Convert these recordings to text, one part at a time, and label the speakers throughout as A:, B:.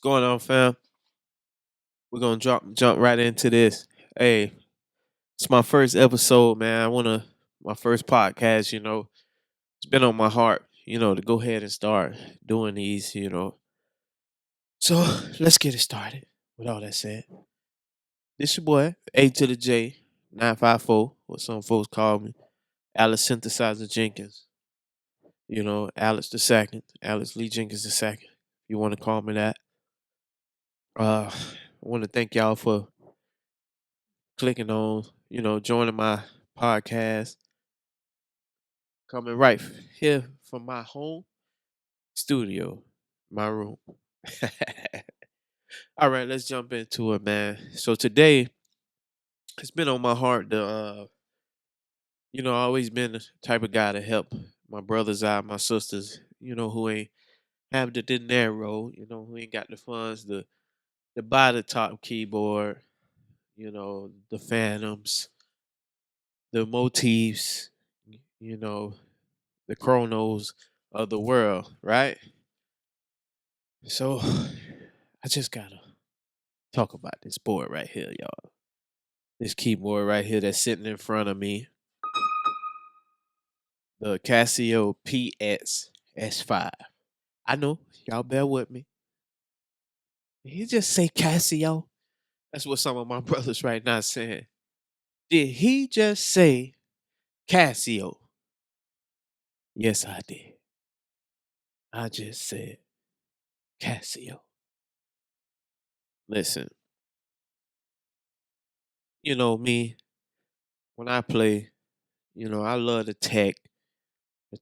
A: Going on, fam? We're gonna jump right into this. Hey, it's my first episode, man. My first podcast. It's been on my heart. To go ahead and start doing these. So let's get it started. With all that said, this your boy A2DAJ 954, what some folks call me, Alice Synthesizer Jenkins. Alex the second, Alex Lee Jenkins the second. You want to call me that? I want to thank y'all for clicking on, joining my podcast, coming right here from my home studio, my room. All right, let's jump into it, man. So today, it's been on my heart to, I always been the type of guy to help my brothers out, my sisters, who ain't have the dinero, who ain't got the funds to buy the top keyboard, the Phantoms, the motifs, you know, the chronos of the world, right? So I just gotta talk about this board right here, y'all. This keyboard right here that's sitting in front of me. The Casio PX-5s. I know, y'all bear with me. Did he just say Casio? That's what some of my brothers right now saying. Did he just say Casio? Yes, I did. I just said Casio. Listen, me, when I play, I love the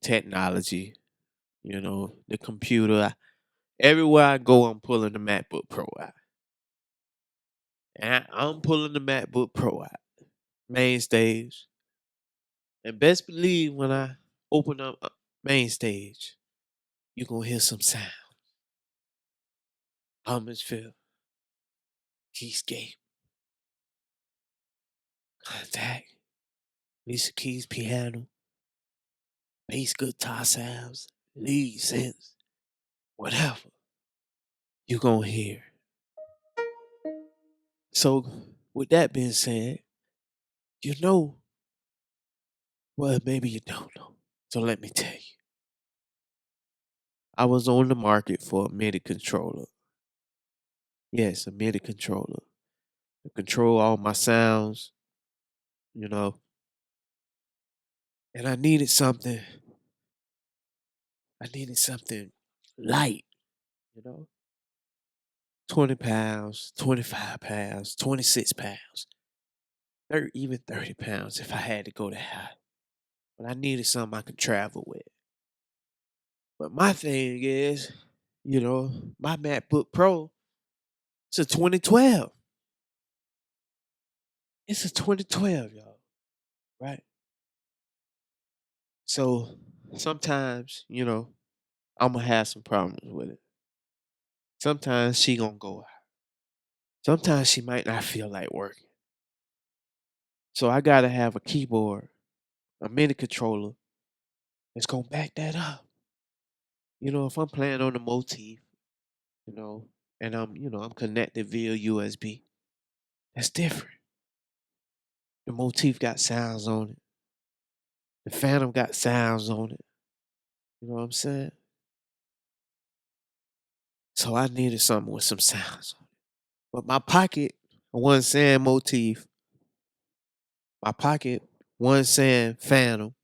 A: technology, the computer. Everywhere I go, I'm pulling the MacBook Pro out. And I'm pulling the MacBook Pro out. Main stage. And best believe when I open up main stage, you're going to hear some sound. Atmosphere, keyscape, contact, Lisa Keys piano, bass guitar sounds, lead synths, whatever you're going to hear. So, with that being said, you know, well, maybe you don't know. So let me tell you. I was on the market for a MIDI controller. Yes, a MIDI controller to control all my sounds, you know. And I needed something. I needed something light, you know. 20 pounds, 25 pounds, 26 pounds, 30, even 30 pounds if I had to go that high. But I needed something I could travel with. But my thing is, my MacBook Pro, it's a 2012. It's a 2012, y'all. Right? So sometimes, I'm gonna have some problems with it. Sometimes she gonna go out. Sometimes she might not feel like working. So I gotta have a keyboard, a MIDI controller that's gonna back that up. If I'm playing on the motif, you know, and I'm connected via USB, that's different. The motif got sounds on it. The Phantom got sounds on it. You know what I'm saying? So I needed something with some sounds on it. But my pocket, I wasn't saying motif. My pocket wasn't saying Phantom.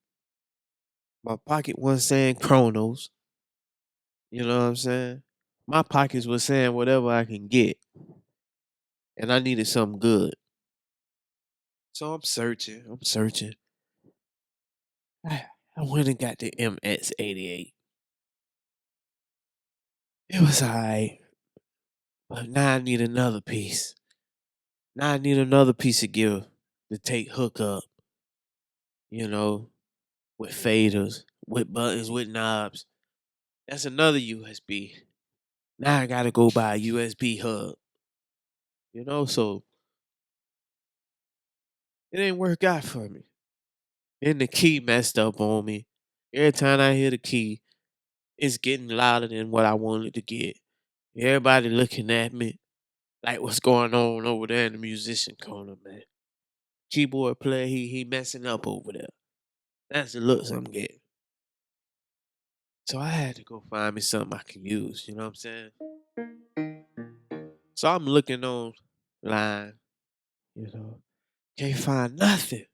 A: My pocket wasn't saying Chronos. You know what I'm saying? My pockets was saying whatever I can get. And I needed something good. So I'm searching. I went and got the MX88. It was alright. But now I need another piece. Now I need another piece of gear to take hook up, you know, with faders, with buttons, with knobs. That's another USB. Now I gotta go buy a USB hub. So it ain't work out for me. Then the key messed up on me. Every time I hear the key, it's getting louder than what I wanted to get. Everybody looking at me like, what's going on over there in the musician corner, man? Keyboard player, he messing up over there. That's the looks I'm getting. So I had to go find me something I can use, you know what I'm saying? So I'm looking online, you know, can't find nothing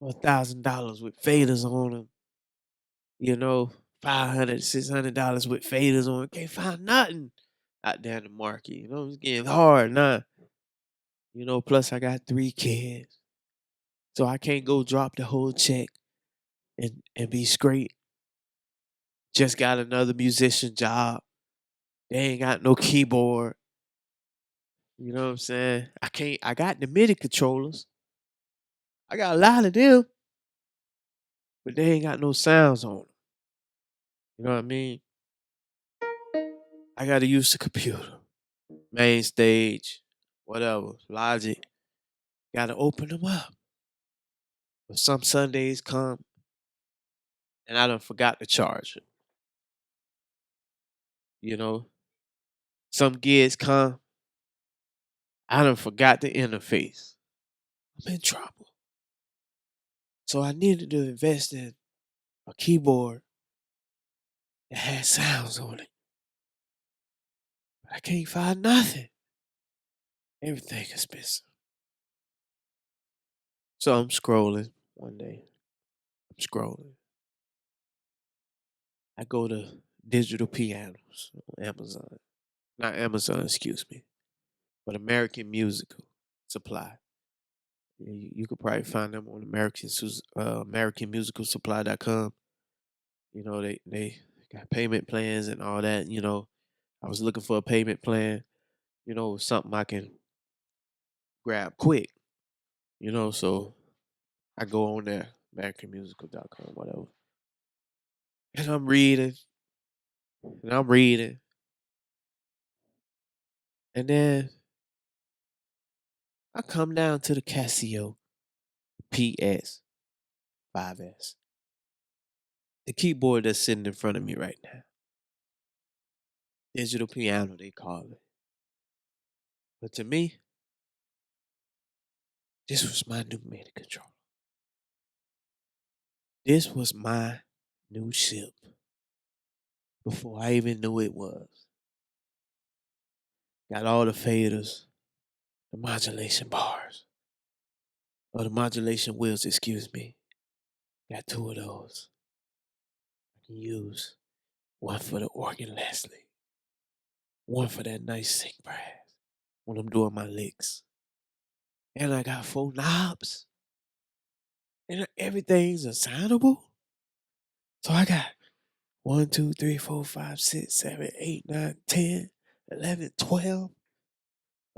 A: for $1,000 with faders on them, you know, $500, $600 with faders on it. Can't find nothing out there in the market, you know, it's getting hard now. You know, plus I got 3 kids. So I can't go drop the whole check and be straight. Just got another musician job. They ain't got no keyboard. You know what I'm saying? I got the MIDI controllers. I got a lot of them, but they ain't got no sounds on them. You know what I mean? I gotta use the computer. Main stage, whatever, Logic. Gotta open them up. But some Sundays come and I done forgot to charge it. You know? Some gigs come, I done forgot the interface. I'm in trouble. So I needed to invest in a keyboard that had sounds on it. But I can't find nothing. Everything expensive. So I'm scrolling one day. I'm scrolling. I go to digital pianos on Amazon. Not Amazon, excuse me, but American Musical Supply. You could probably find them on AmericanMusicalSupply.com. You know, they got payment plans and all that. You know, I was looking for a payment plan, you know, something I can grab quick, you know, so I go on there, AmericanMusical.com, whatever. And I'm reading, and I'm reading. And then I come down to the Casio PX5s. The keyboard that's sitting in front of me right now. Digital piano, they call it. But to me, this was my new MIDI controller. This was my new ship before I even knew it was. Got all the faders, the modulation bars, or the modulation wheels, excuse me. Got 2 of those. I can use one for the organ Leslie, one for that nice sing brass when I'm doing my licks. And I got 4 knobs. And everything's assignable. So I got 1, 2, 3, 4, 5, 6, 7, 8, 9, 10, 11, 12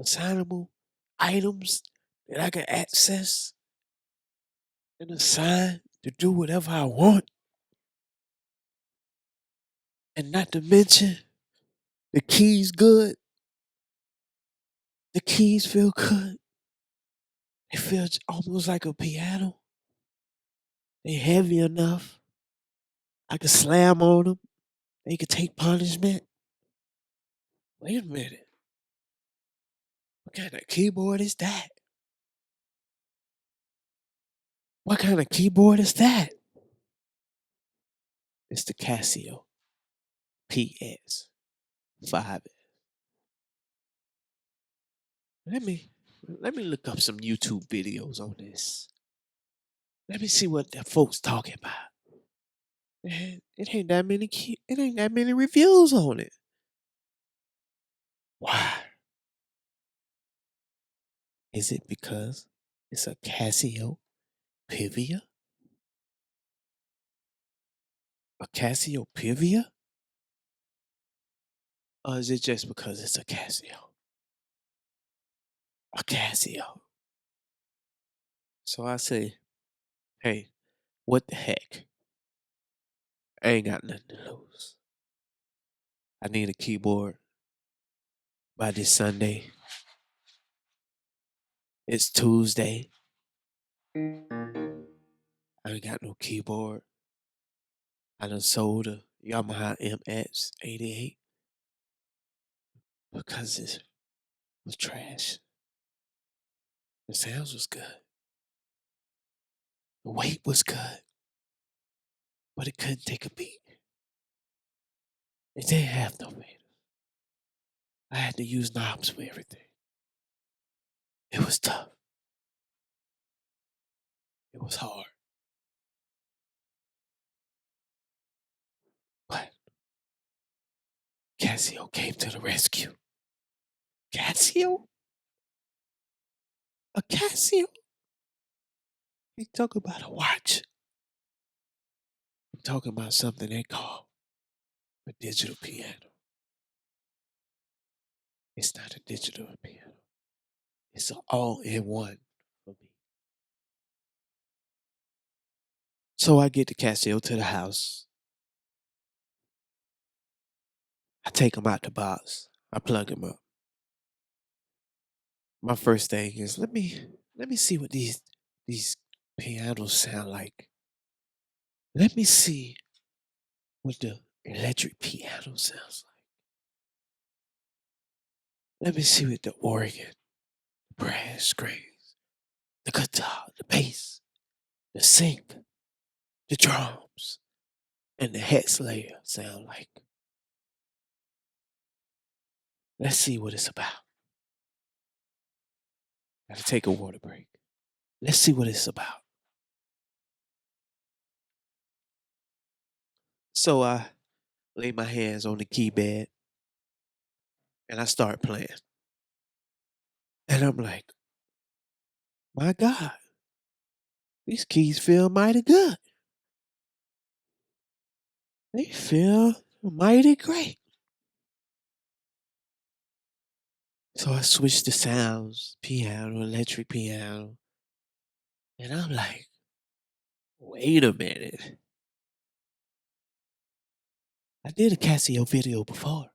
A: assignable items that I can access and assign to do whatever I want. And not to mention, the keys good. The keys feel good. They feel almost like a piano. They heavy enough. I can slam on them. They can take punishment. Wait a minute. What kind of keyboard is that? What kind of keyboard is that? It's the Casio PX5s. Let me let me look up some YouTube videos on this. Let me see what the folks talking about. Man, it ain't that many reviews on it. Why? Is it because it's a Casio Pivia? A Casio Pivia? Or is it just because it's a Casio? A Casio. So I say, hey, what the heck? I ain't got nothing to lose. I need a keyboard by this Sunday. It's Tuesday. I ain't got no keyboard. I done sold a Yamaha MX-88. because it was trash. The sounds was good. The weight was good, but it couldn't take a beat. It didn't have no weight. I had to use knobs for everything. It was tough. It was hard. But Casio came to the rescue. Casio? A Casio? They talk about a watch. I'm talking about something they call a digital piano. It's not a digital piano. It's an all-in-one for me. So I get the Casio to the house. I take him out the box. I plug him up. My first thing is let me see what these pianos sound like. Let me see what the electric piano sounds like. Let me see what the organ, the brass strings, the guitar, the bass, the synth, the drums, and the hex layer sound like. Let's see what it's about. Gotta take a water break. Let's see what it's about. So I lay my hands on the key bed and I start playing. And I'm like, my God, these keys feel mighty good. They feel mighty great. So I switched the sounds, piano, electric piano. And I'm like, wait a minute. I did a Casio video before.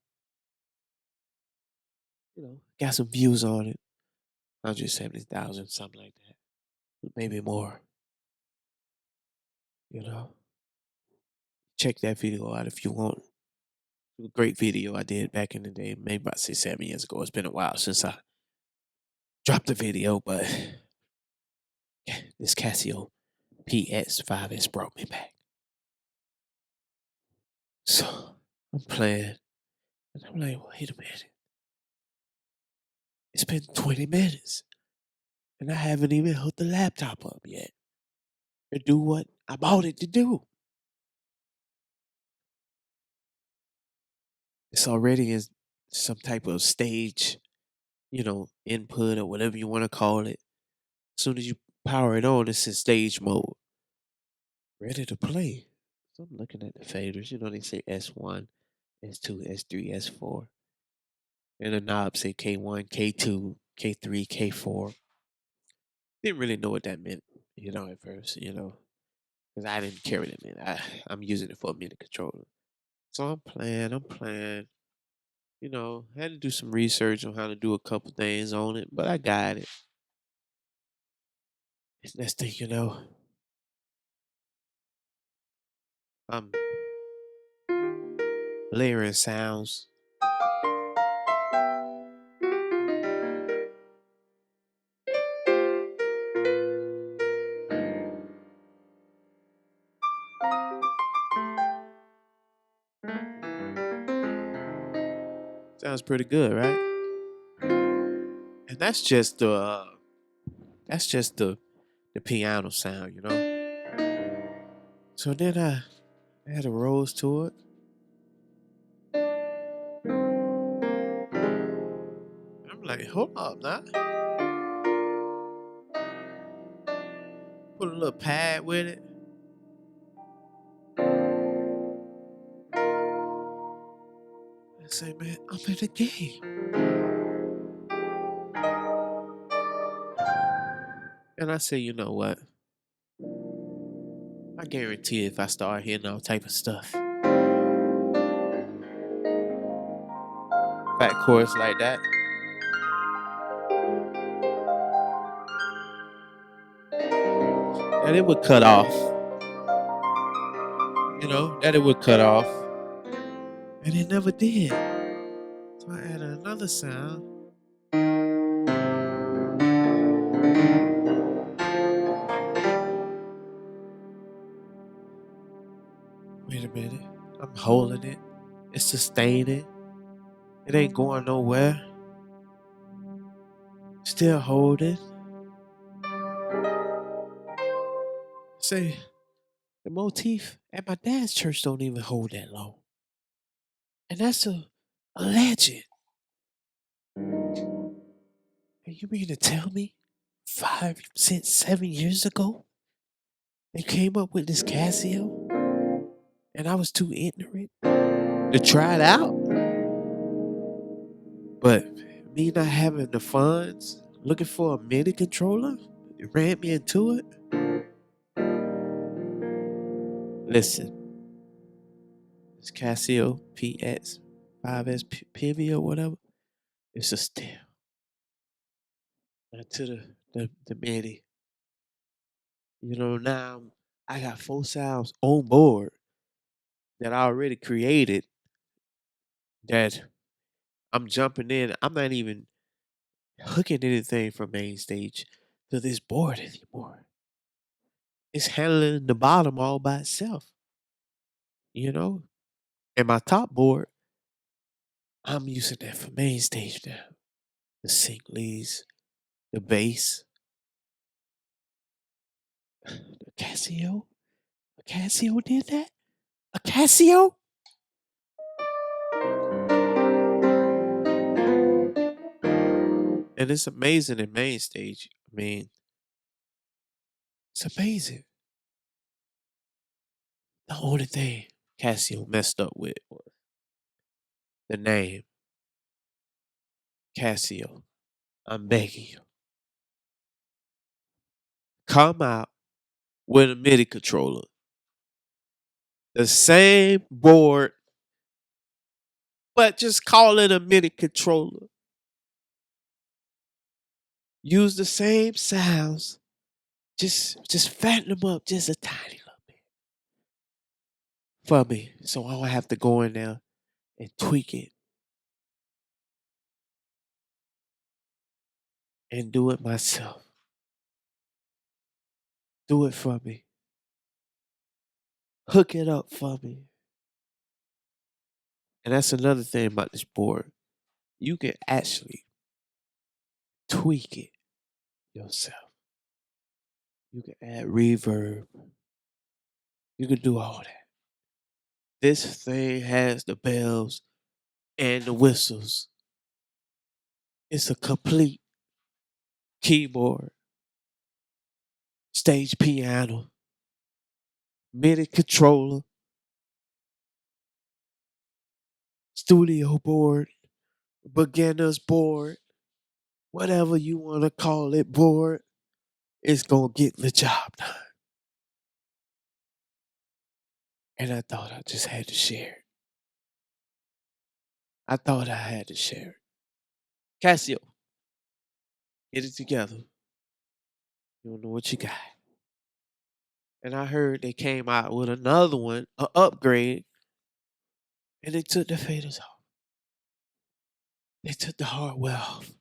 A: Got some views on it. 170,000, something like that. Maybe more. Check that video out if you want. A great video I did back in the day, maybe about 6, 7 years ago. It's been a while since I dropped the video, but this Casio PX5s brought me back. So I'm playing, and I'm like, wait a minute. It's been 20 minutes, and I haven't even hooked the laptop up yet to do what I bought it to do. It's already in some type of stage, input or whatever you want to call it. As soon as you power it on, it's in stage mode. Ready to play. So I'm looking at the faders. They say S1, S2, S3, S4. And the knobs say K1, K2, K3, K4. Didn't really know what that meant, at first, because I didn't care what it meant. I'm using it for a MIDI controller. So I'm playing. Had to do some research on how to do a couple things on it, but I got it. Next thing you know, I'm layering sounds. Sounds pretty good, right? And that's just the piano sound. So then I had a rose to it. I'm like, hold up now. Put a little pad with it. I say, man, I'm in the game. And I say, you know what? I guarantee if I start hearing all type of stuff, fat chorus like that, that it would cut off. That it would cut off. And it never did. So I add another sound. Wait a minute. I'm holding it. It's sustaining. It ain't going nowhere. Still holding. Say, the motif at my dad's church don't even hold that long. And that's a legend. And you mean to tell me 7 years ago they came up with this Casio and I was too ignorant to try it out? But me not having the funds, looking for a MIDI controller, it ran me into it. Listen, this Casio PX5s Pivy or whatever, it's a steal. Now to the MIDI. You know, now I got 4 sounds on board that I already created that I'm jumping in. I'm not even hooking anything from main stage to this board anymore. It's handling the bottom all by itself, you know? And my top board, I'm using that for main stage now. The sync leads, the bass, the Casio. A Casio did that? A Casio? And it's amazing in main stage. I mean, it's amazing. The only thing Casio messed up with was the name Casio. I'm begging you. Come out with a MIDI controller. The same board, but just call it a MIDI controller. Use the same sounds. Just fatten them up just a tiny little bit for me. So I don't have to go in there and tweak it and do it myself. Do it for me. Hook it up for me. And that's another thing about this board. You can actually tweak it yourself. You can add reverb. You can do all that. This thing has the bells and the whistles. It's a complete keyboard, stage piano, MIDI controller, studio board, beginner's board, whatever you want to call it, board. It's going to get the job done. And I thought I just had to share it. I thought I had to share it. Casio, get it together. You don't know what you got. And I heard they came out with another one, an upgrade, and they took the faders off. They took the hardware off.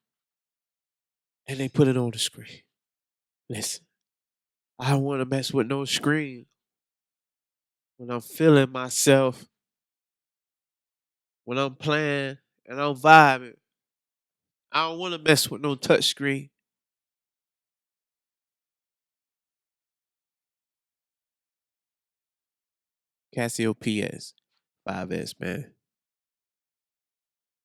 A: And they put it on the screen. Listen, I don't want to mess with no screen when I'm feeling myself, when I'm playing and I'm vibing. I don't want to mess with no touch screen. Casio PS5s, man.